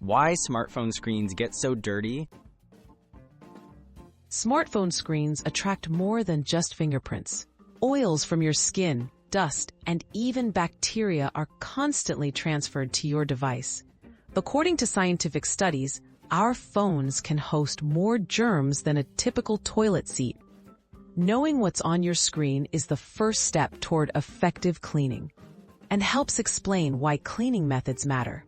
Why smartphone screens get so dirty? Smartphone screens attract more than just fingerprints. Oils from your skin, dust, and even bacteria are constantly transferred to your device. According to scientific studies, our phones can host more germs than a typical toilet seat. Knowing what's on your screen is the first step toward effective cleaning and helps explain why cleaning methods matter.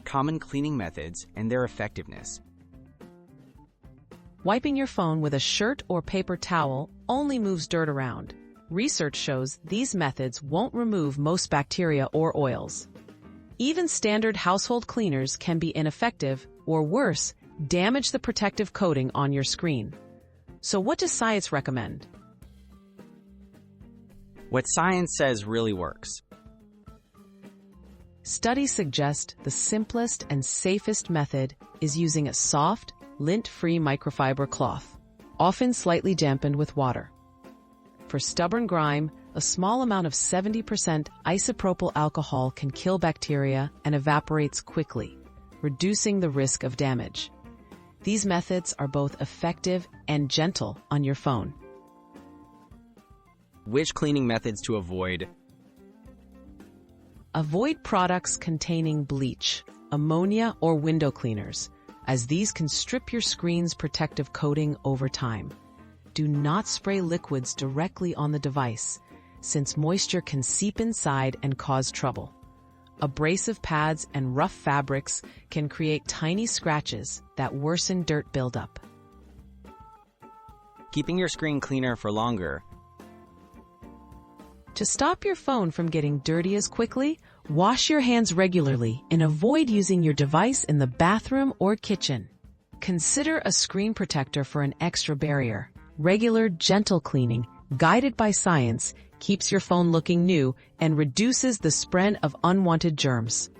Common cleaning methods and their effectiveness. Wiping your phone with a shirt or paper towel only moves dirt around. Research shows these methods won't remove most bacteria or oils. Even standard household cleaners can be ineffective or worse, damage the protective coating on your screen. So what does science recommend? What science says really works. Studies suggest the simplest and safest method is using a soft, lint-free microfiber cloth, often slightly dampened with water. For stubborn grime, a small amount of 70% isopropyl alcohol can kill bacteria and evaporates quickly, reducing the risk of damage. These methods are both effective and gentle on your phone. Which cleaning methods to avoid? Avoid products containing bleach, ammonia, or window cleaners, as these can strip your screen's protective coating over time. Do not spray liquids directly on the device, since moisture can seep inside and cause trouble. Abrasive pads and rough fabrics can create tiny scratches that worsen dirt buildup. Keeping your screen cleaner for longer. To stop your phone from getting dirty as quickly, wash your hands regularly and avoid using your device in the bathroom or kitchen. Consider a screen protector for an extra barrier. Regular, gentle cleaning, guided by science, keeps your phone looking new and reduces the spread of unwanted germs.